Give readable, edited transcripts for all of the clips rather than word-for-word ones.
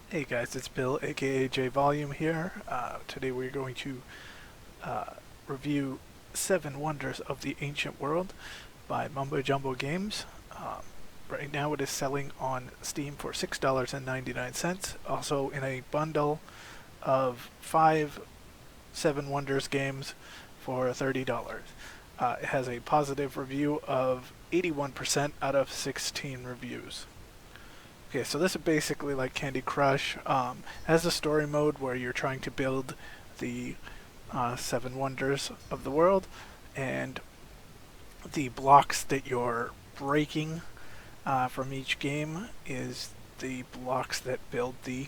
Hey guys, it's Bill, aka J Volume here. Today we're going to uh, review Seven Wonders of the Ancient World by Mumbo Jumbo Games. Right now it is selling on Steam for $6.99, also in a bundle of five Seven Wonders games for $30. It has a positive review of 81% out of 16 reviews. Okay, so this is basically like Candy Crush. It has a story mode where you're trying to build the seven wonders of the world, and the blocks that you're breaking from each game is the blocks that build the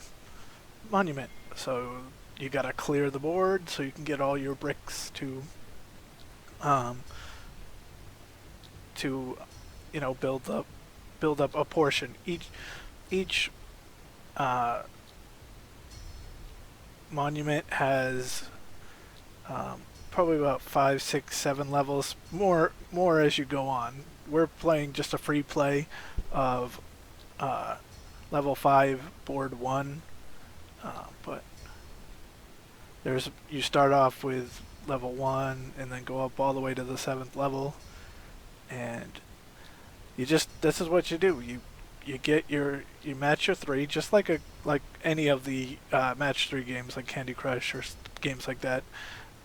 monument. So you gotta clear the board so you can get all your bricks um, to build up a portion. Each uh, monument has probably about 5, 6, 7 levels. More as you go on. We're playing just a free play of uh, level 5, board 1. But there's you start off with level 1 and then go up all the way to the 7th level, and this is what you do. You match your three, just like any of the match three games like Candy Crush or games like that.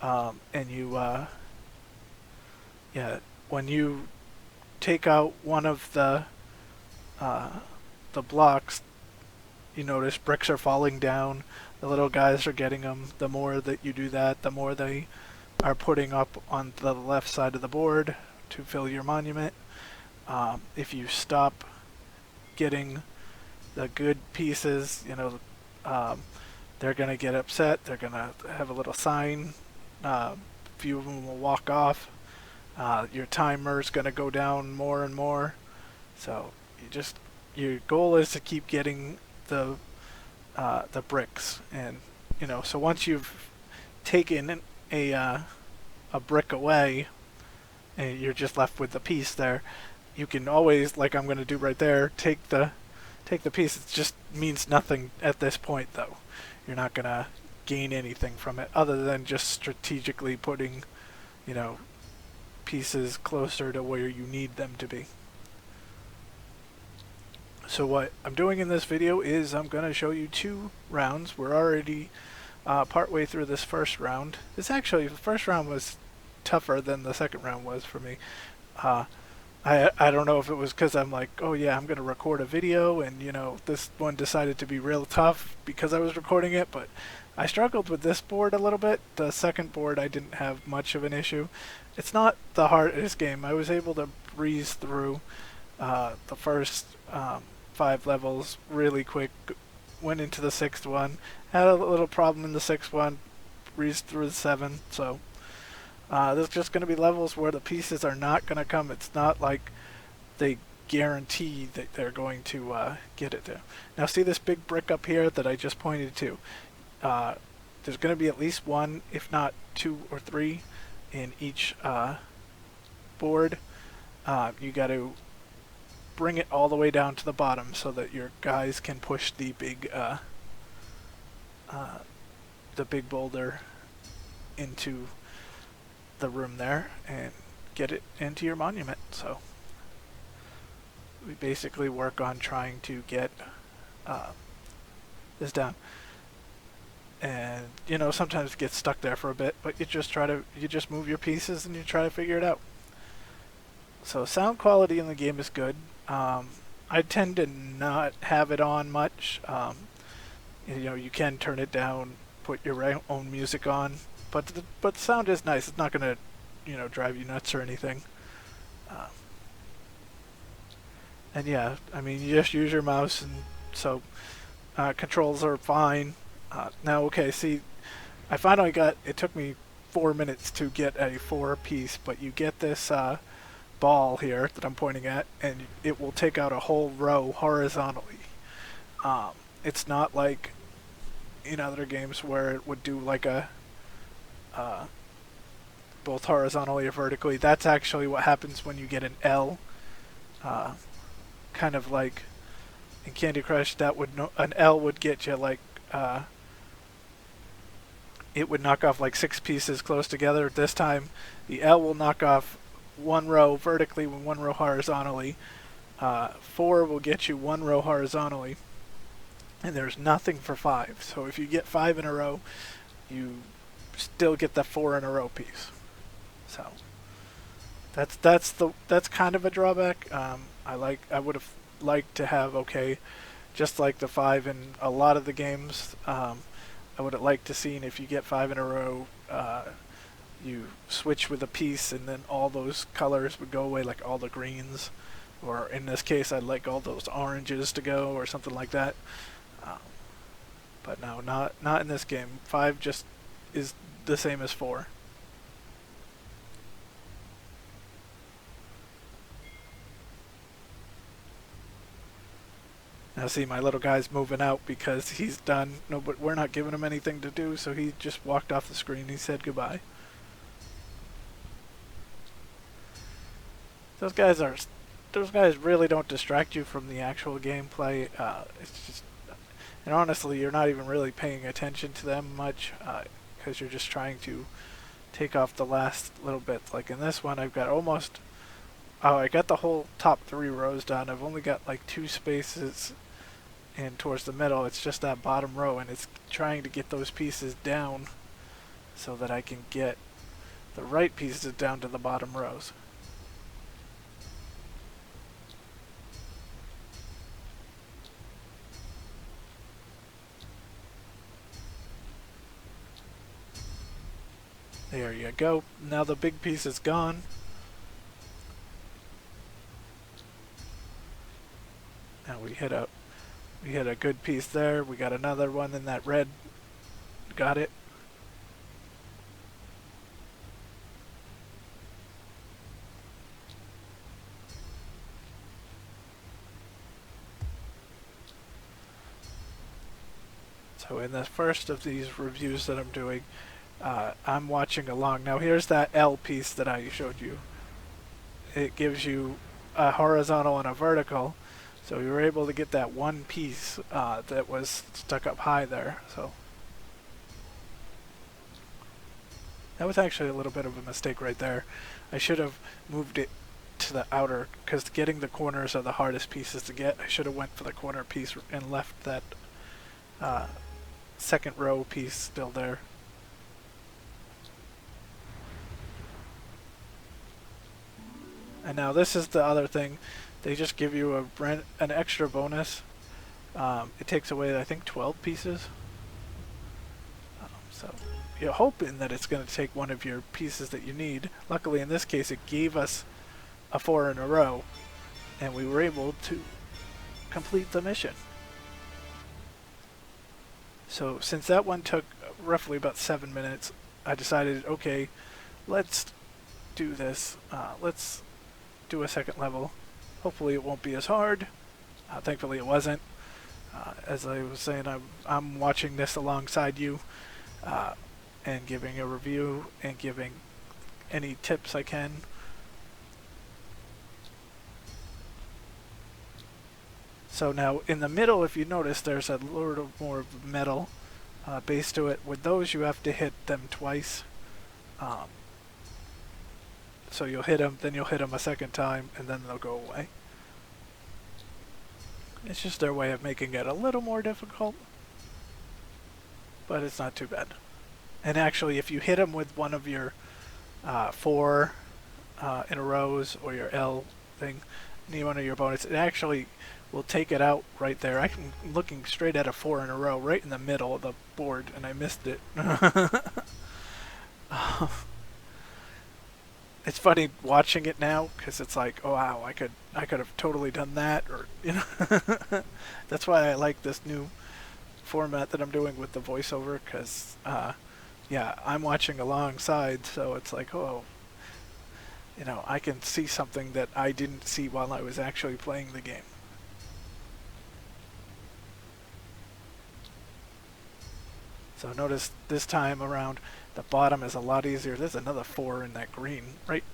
And you yeah, when you take out one of uh, the blocks, you notice bricks are falling down. The little guys are getting them. The more that you do that, the more they are putting up on the left side of the board to fill your monument. If you stop getting the good pieces, um, they're gonna get upset. They're gonna have a little sign. A few of them will walk off. Your timer's gonna go down more and more. So your goal is to keep getting the bricks, and so once you've taken a brick away, and you're just left with the piece there, you can always, like I'm gonna do right there, take the piece. It just means nothing at this point, though. You're not gonna gain anything from it other than just strategically putting, you know, pieces closer to where you need them to be. So what I'm doing in this video is I'm going to show you two rounds. We're already partway through this first round. The first round was tougher than the second round was for me. Uh, I don't know if it was because I'm like, oh yeah, I'm going to record a video, and this one decided to be real tough because I was recording it, but I struggled with this board a little bit. The second board I didn't have much of an issue. It's not the hardest game. I was able to breeze through the first 5 levels really quick. Went into the sixth one. Had a little problem in the sixth one. Breezed through the seventh. So there's just going to be levels where the pieces are not going to come. It's not like they guarantee that they're going to get it there. Now see this big brick up here that I just pointed to. Uh, there's going to be at least one, if not two or three, in each board. You got to bring it all the way down to the bottom so that your guys can push the big boulder into the room there and get it into your monument. So we basically work on trying to get uh, this down, and sometimes it gets stuck there for a bit, but you just move your pieces and you try to figure it out. So sound quality in the game is good. I tend to not have it on much. You can turn it down, put your own music on, but the sound is nice. It's not gonna, drive you nuts or anything. Uh, and yeah, I mean, you just use your mouse, and so controls are fine. Now, okay, see, I finally got. It took me 4 minutes to get a four-piece, but you get this ball here that I'm pointing at, and it will take out a whole row horizontally. It's not like in other games where it would do like a uh, both horizontally or vertically. That's actually what happens when you get an L, uh, kind of like In Candy Crush, that would an L would get you like it would knock off like 6 pieces close together. This time, the L will knock off 1 row vertically and 1 row horizontally. 4 will get you 1 row horizontally, and there's nothing for 5. So if you get 5 in a row, you still get the 4 in a row piece. So that's kind of a drawback. I would have liked to have, okay, just like the 5 in a lot of the games. I would have liked to seen if you get 5 in a row, you switch with a piece, and then all those colors would go away, like all the greens, or in this case, I'd like all those oranges to go, or something like that. But no, not in this game. 5 just is the same as 4. Now see, my little guy's moving out because he's done. No, but we're not giving him anything to do, so he just walked off the screen. He said goodbye. Those guys really don't distract you from the actual gameplay. It's just, and honestly, you're not even really paying attention to them much because you're just trying to take off the last little bits. Like in this one, I've got almost. Oh, I got the whole top 3 rows done. I've only got like 2 spaces in towards the middle. It's just that bottom row, and it's trying to get those pieces down so that I can get the right pieces down to the bottom rows. There you go. Now the big piece is gone. Now we hit a good piece there. We got another one in that red. Got it. So in the first of these reviews that I'm doing, I'm watching along. Now here's that L piece that I showed you. It gives you a horizontal and a vertical. So we were able to get that one piece that was stuck up high there. So that was actually a little bit of a mistake right there. I should have moved it to the outer, because getting the corners are the hardest pieces to get. I should have went for the corner piece and left that second row piece still there. And now this is the other thing. They just give you an extra bonus. It takes away, I think, 12 pieces. So you're hoping that it's going to take one of your pieces that you need. Luckily, in this case, it gave us a 4 in a row, and we were able to complete the mission. So since that one took roughly about 7 minutes, I decided, okay, let's do this. Let's do a second level. Hopefully it won't be as hard. Thankfully it wasn't. As I was saying, I'm watching this alongside you and giving a review and giving any tips I can. So now in the middle, if you notice, there's a little more metal base to it. With those, you have to hit them twice. So you'll hit them, then you'll hit them a second time, and then they'll go away. It's just their way of making it a little more difficult, but it's not too bad. And actually, if you hit them with one of your 4 in a rows or your L thing, any one of your bonus, it actually will take it out right there. I'm looking straight at a 4 in a row, right in the middle of the board, and I missed it. It's funny watching it now because it's like, oh wow, I could have totally done that, or you know. That's why I like this new format that I'm doing with the voiceover, because yeah, I'm watching alongside, so it's like, oh, you know, I can see something that I didn't see while I was actually playing the game. So notice this time around, the bottom is a lot easier. There's another 4 in that green, right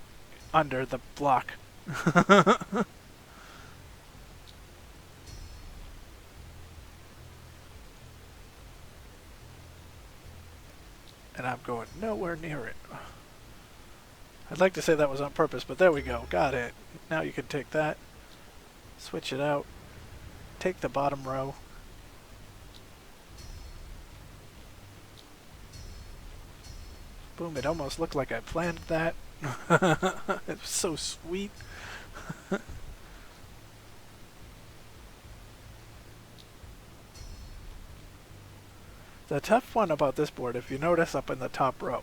under the block. and I'm going nowhere near it. I'd like to say that was on purpose, but there we go. Got it. Now you can take that, switch it out, take the bottom row. Boom, it almost looked like I planned that. It was so sweet. The tough one about this board, if you notice up in the top row,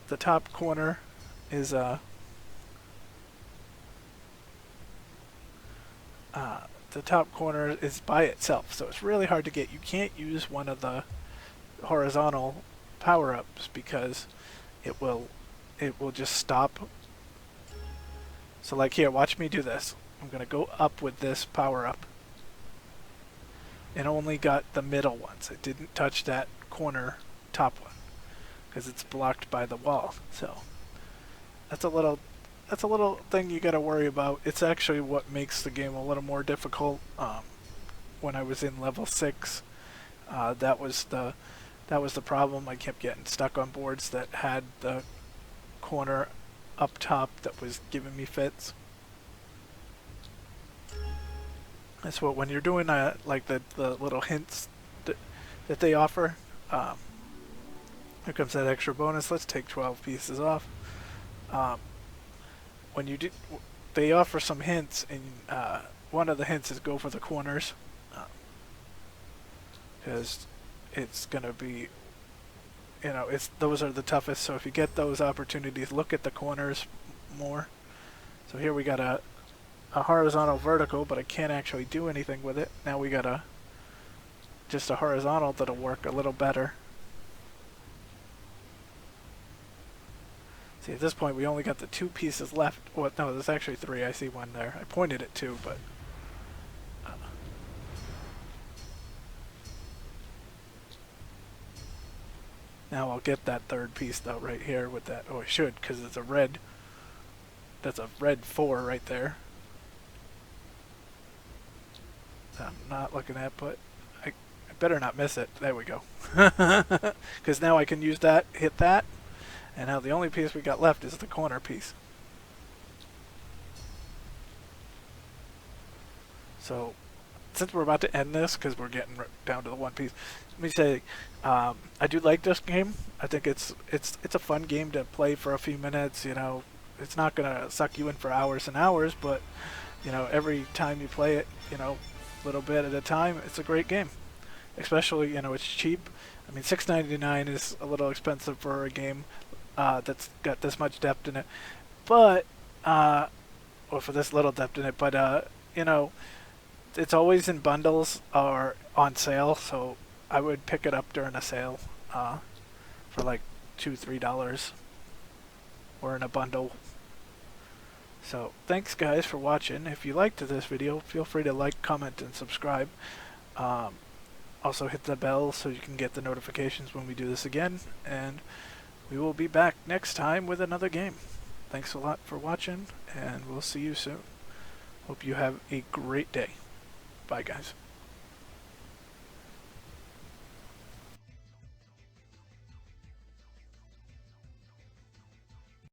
the top corner is the top corner is by itself, so it's really hard to get. You can't use one of the horizontal power-ups because it will just stop. So like here, watch me do this. I'm gonna go up with this power-up. It only got the middle ones. It didn't touch that corner top one because it's blocked by the wall. So that's a little thing you got to worry about. It's actually what makes the game a little more difficult. When I was in level 6, that was the problem. I kept getting stuck on boards that had the corner up top that was giving me fits. That's what, when you're doing like the little hints that they offer. Here comes that extra bonus. Let's take 12 pieces off. When you do, they offer some hints, and one of the hints is go for the corners, because it's gonna be, those are the toughest. So if you get those opportunities, look at the corners more. So here we got a horizontal vertical, but I can't actually do anything with it. Now we got just a horizontal that'll work a little better. See, at this point we only got the 2 pieces left. Well, no, there's actually 3. I see one there. I pointed at 2, but now I'll get that 3rd piece though right here with that. Oh, I should, because it's a red. That's a red 4 right there. I'm not looking at, but I better not miss it. There we go. Because now I can use that, hit that, and now the only piece we got left is the corner piece. So since we're about to end this, because we're getting down to the 1 piece, let me say I do like this game. I think it's a fun game to play for a few minutes. It's not gonna suck you in for hours and hours, but every time you play it, little bit at a time, it's a great game. Especially, it's cheap. I mean, $6.99 is a little expensive for a game that's got this much depth in it, but or for this little depth in it. But it's always in bundles or on sale, so I would pick it up during a sale for like $2-3 or in a bundle. So thanks guys for watching. If you liked this video, feel free to like, comment, and subscribe. Also hit the bell so you can get the notifications when we do this again, and we will be back next time with another game. Thanks a lot for watching, and we'll see you soon. Hope you have a great day. Bye guys.